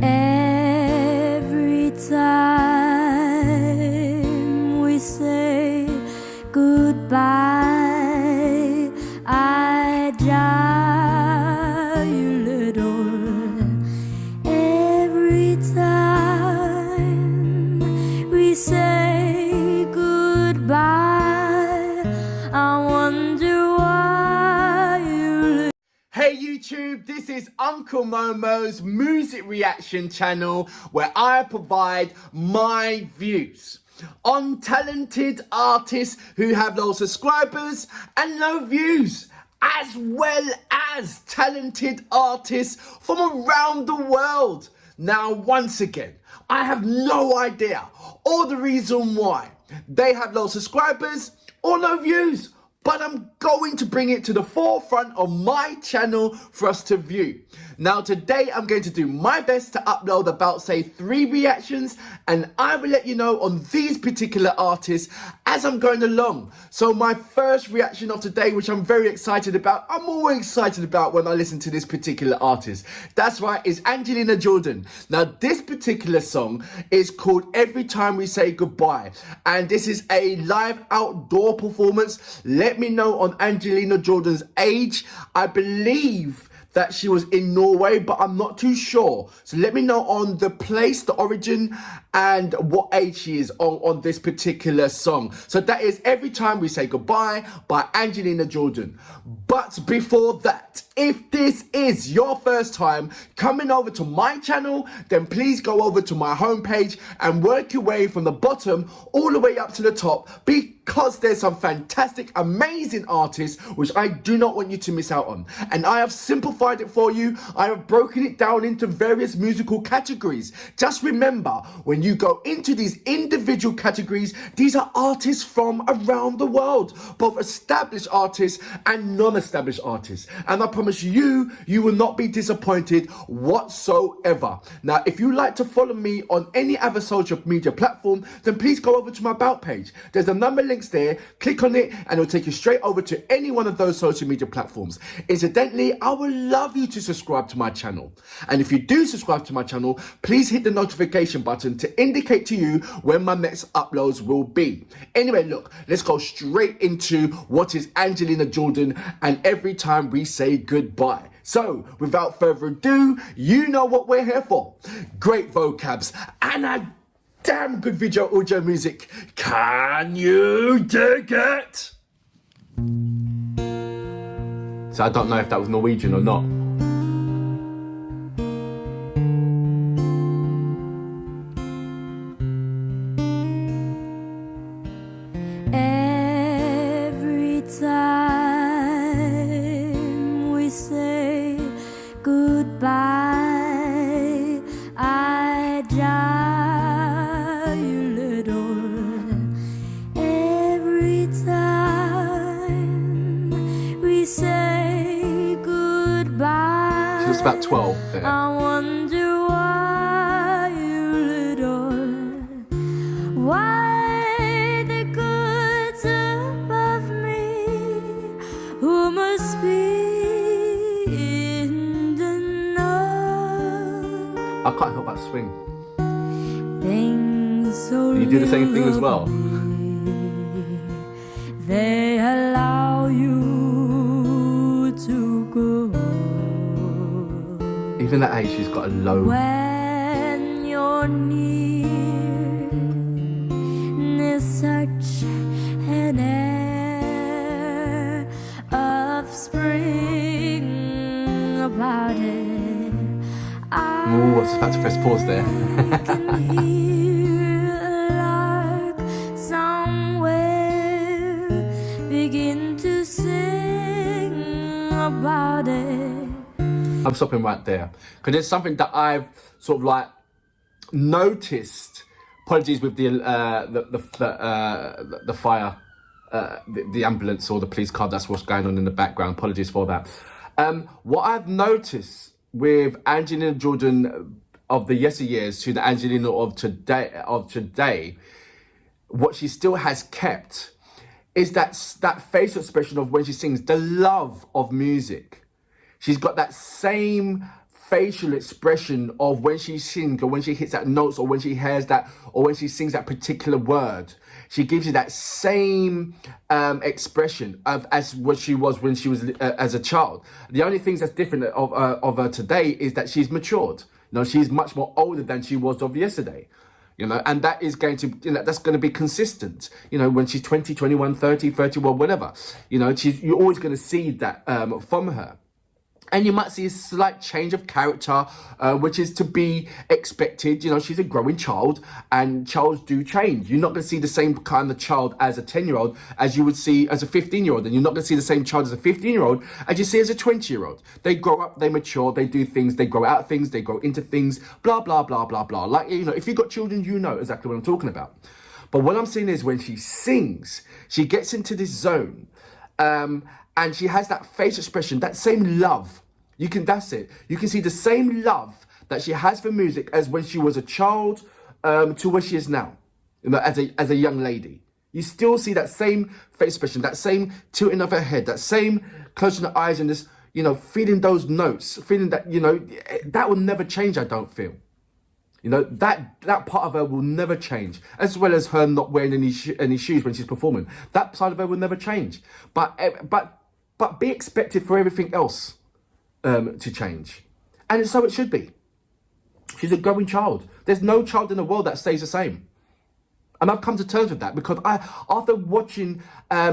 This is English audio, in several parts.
Every time we say goodbye, I die a little. Every time we say goodbye, I wonder why you. Hey YouTube, this is Uncle Momo's music reaction channel where I provide my views on talented artists who have low subscribers and low views, as well as talented artists from around the world. Now, once again, I have no idea or the reason why they have low subscribers or low views, but I'm going to bring it to the forefront of my channel for us to view. Now today I'm going to do my best to upload about say 3 reactions, and I will let you know on these particular artists as I'm going along. So my first reaction of today, which I'm very excited about, I'm always excited about when I listen to this particular artist. That's right, is Angelina Jordan. Now this particular song is called Every Time We Say Goodbye, and this is a live outdoor performance. Let me know on Angelina Jordan's age. I believe that she was in Norway, but I'm not too sure. So let me know on the place, the origin, and what age she is on this particular song. So that is Every Time We Say Goodbye by Angelina Jordan. But before that, if this is your first time coming over to my channel, then please go over to my homepage and work your way from the bottom all the way up to the top, because there's some fantastic, amazing artists which I do not want you to miss out on. And I have simplified it for you. I have broken it down into various musical categories. Just remember, when you go into these individual categories, these are artists from around the world, both established artists and non-established artists. And I promise you, you will not be disappointed whatsoever. Now, if you like to follow me on any other social media platform, then please go over to my About page. There's a number of links there. Click on it and it'll take you straight over to any one of those social media platforms. Incidentally, I would love you to subscribe to my channel. And if you do subscribe to my channel, please hit the notification button to indicate to you when my next uploads will be. Anyway, look, let's go straight into what is Angelina Jordan and Every Time We Say Goodbye. So, without further ado, you know what we're here for. Great vocabs and a damn good video audio music. Can you dig it? So I don't know if that was Norwegian or not. Every time we say goodbye, I die a little. Every time we say goodbye, She was about 12 there. I wonder why you little, why the gods above me, who must be in the know. I can't help but swing. Things so You do the same thing as well. They allow you to go. Even at age, she's got a low. When you're near, there's such an air of spring about it. Oh, I was about to press pause there. I can hear a lark somewhere begin to sing about it. I'm stopping right there because there's something that I've sort of like noticed. Apologies with the fire, the ambulance or the police car. That's what's going on in the background. Apologies for that. What I've noticed with Angelina Jordan of the yesteryears to the Angelina of today, what she still has kept is that facial expression of when she sings, the love of music. She's got that same facial expression of when she sings or when she hits that notes or when she hears that or when she sings that particular word. She gives you that same expression as what she was when she was as a child. The only things that's different of her today is that she's matured. You know, she's much more older than she was of yesterday. You know, and that is going to, you know, that's going to be consistent, you know, when she's 20, 21, 30, 31, whatever, you know, you're always going to see that from her. And you might see a slight change of character, which is to be expected. You know, she's a growing child and childs do change. You're not going to see the same kind of child as a 10-year-old as you would see as a 15-year-old. And you're not going to see the same child as a 15-year-old as you see as a 20-year-old. They grow up, they mature, they do things, they grow out of things, they grow into things, blah, blah, blah, blah, blah. Like, you know, if you've got children, you know exactly what I'm talking about. But what I'm saying is when she sings, she gets into this zone. And she has that face expression, that same love. That's it. You can see the same love that she has for music as when she was a child to where she is now, you know, as a young lady. You still see that same face expression, that same tilting of her head, that same closing her eyes and this, you know, feeling those notes, feeling that, you know, that will never change, I don't feel. You know, that part of her will never change, as well as her not wearing any shoes when she's performing. That side of her will never change. But be expected for everything else to change. And so it should be. She's a growing child. There's no child in the world that stays the same. And I've come to terms with that because after watching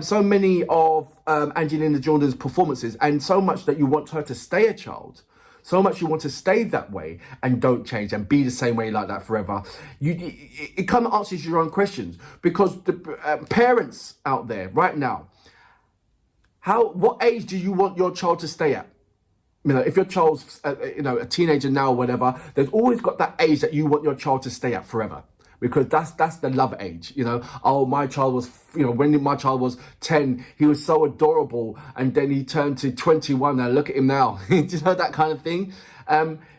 so many of Angelina Jordan's performances and so much that you want her to stay a child, so much you want to stay that way and don't change and be the same way like that forever, it kind of answers your own questions. Because the parents out there right now, what age do you want your child to stay at? You know, if your child's, you know, a teenager now or whatever, there's always got that age that you want your child to stay at forever. Because that's the love age, you know. Oh, my child was, you know, when my child was 10, he was so adorable. And then he turned to 21 and look at him now. You know, that kind of thing.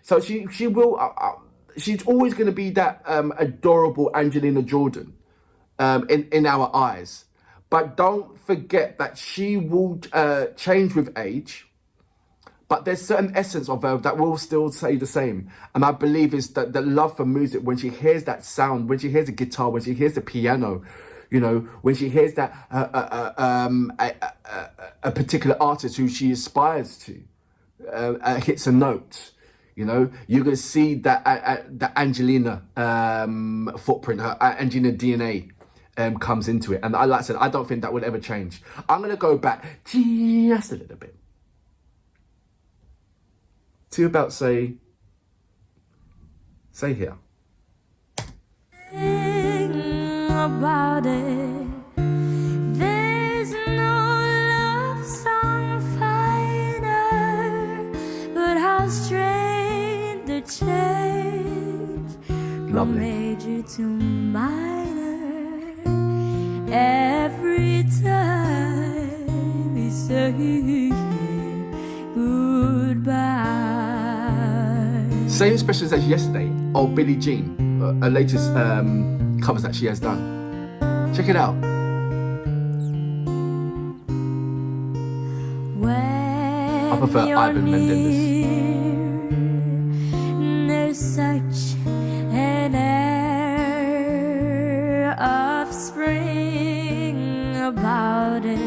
So she will, she's always going to be that adorable Angelina Jordan in our eyes. But don't forget that she will change with age. But there's certain essence of her that will still say the same. And I believe is that the love for music, when she hears that sound, when she hears the guitar, when she hears the piano, you know, when she hears that a particular artist who she aspires to hits a note, you know, you're going to see that Angelina footprint, her Angelina DNA comes into it. And like I said, I don't think that would ever change. I'm going to go back just a little bit to about say here. About it, there's no love song finer, but how strange the change from major to minor. Every time we say goodbye. Same expressions as yesterday of Billie Jean, her latest covers that she has done. Check it out. I prefer Ivan Menendez. There's such an air of spring about it.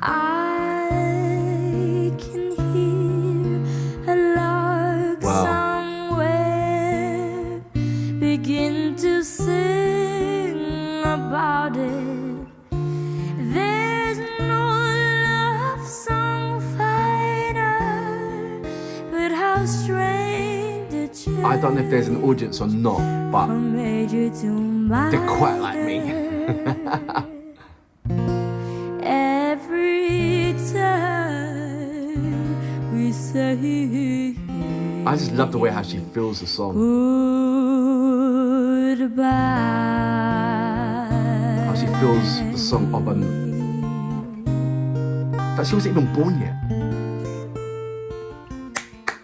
I can hear a lark somewhere begin to sing about it. There's no love song finer, but how strange the change. I don't know if there's an audience or not, but they're quite like me. Every time we say I just love the way how she feels the song. Goodbye. How she feels the song of that she wasn't even born yet.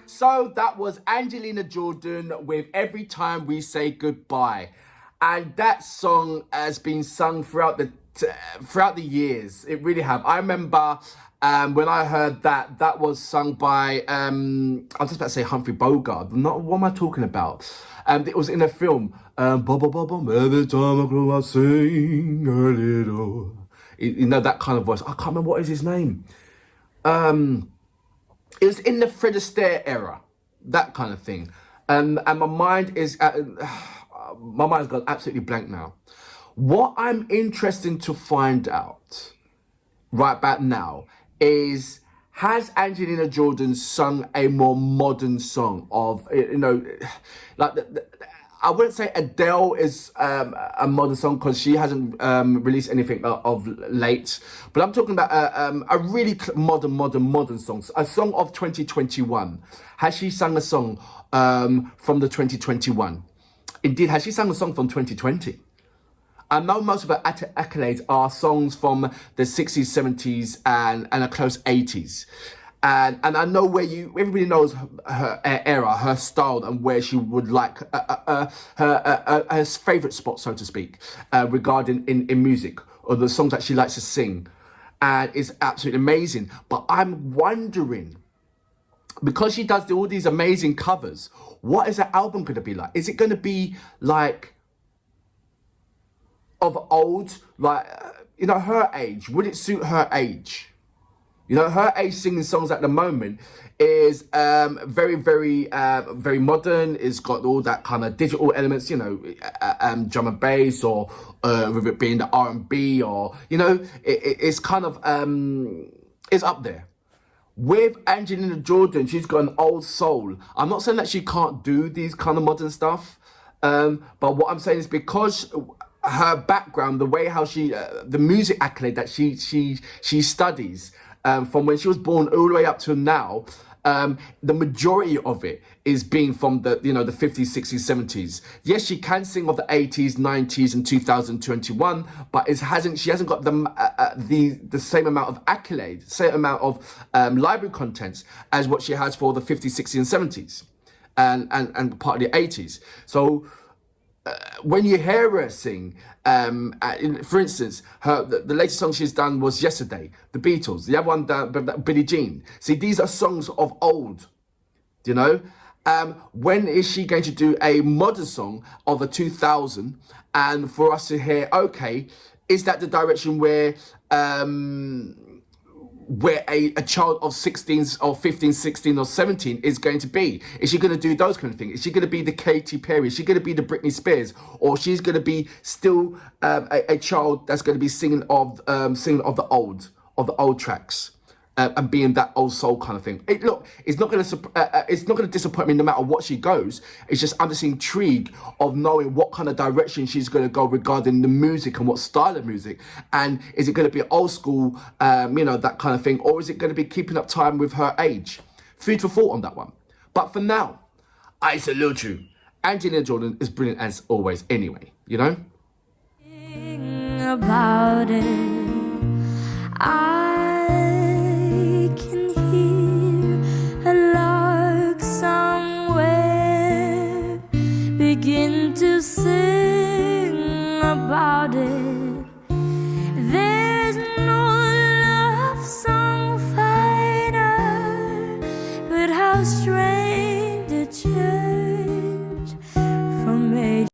So that was Angelina Jordan with Every Time We Say Goodbye. And that song has been sung throughout the throughout the years. It really have. I remember when I heard that was sung by I was just about to say Humphrey Bogart. Not what am I talking about? It was in a film. Every time I grow, I sing a little. You know, that kind of voice. I can't remember what is his name. It was in the Fred Astaire era, that kind of thing. And my mind is my mind's gone absolutely blank now. What I'm interested to find out right back now is, has Angelina Jordan sung a more modern song of, you know, like I wouldn't say Adele is a modern song because she hasn't released anything of late, but I'm talking about a really modern song, a song of 2021. Has she sung a song from the 2021? Indeed, has she sung a song from 2020? I know most of her accolades are songs from the 60s, 70s, and a close 80s. And I know where everybody knows her era, her style, and where she would like her favourite spot, so to speak, regarding in music, or the songs that she likes to sing. And it's absolutely amazing. But I'm wondering, because she does all these amazing covers, what is her album going to be like? Is it going to be like of old, like, you know, her age? Would it suit her age? You know, her age singing songs at the moment is very modern. It's got all that kind of digital elements, you know, drum and bass, or with it being the R&B, or, you know, it's kind of, it's up there. With Angelina Jordan, she's got an old soul. I'm not saying that she can't do these kind of modern stuff, but what I'm saying is, because her background, the way how she, the music accolade that she studies, from when she was born all the way up to now, the majority of it is being from the, you know, the 50s, 60s, 70s. Yes, she can sing of the 80s, 90s, and 2021, but she hasn't got the same amount of accolades, same amount of library contents as what she has for the 50s, 60s, and 70s, and part of the 80s. So when you hear her sing, for instance, the latest song she's done was Yesterday, The Beatles. The other one, Billie Jean. See, these are songs of old, you know? When is she going to do a modern song of a 2000, and for us to hear, okay, is that the direction where a child of 16 or 15, 16 or 17 is going to be? Is she going to do those kind of things? Is she going to be the Katy Perry? Is she going to be the Britney Spears? Or she's going to be still a child that's going to be singing of the old tracks? And being that old soul kind of thing. Look, it's not going to disappoint me no matter what she goes. It's just, I'm just intrigued of knowing what kind of direction she's going to go regarding the music and what style of music. And is it going to be old school, you know, that kind of thing, or is it going to be keeping up time with her age? Food for thought on that one. But for now, I salute you. Angelina Jordan is brilliant as always. Anyway, you know. About it,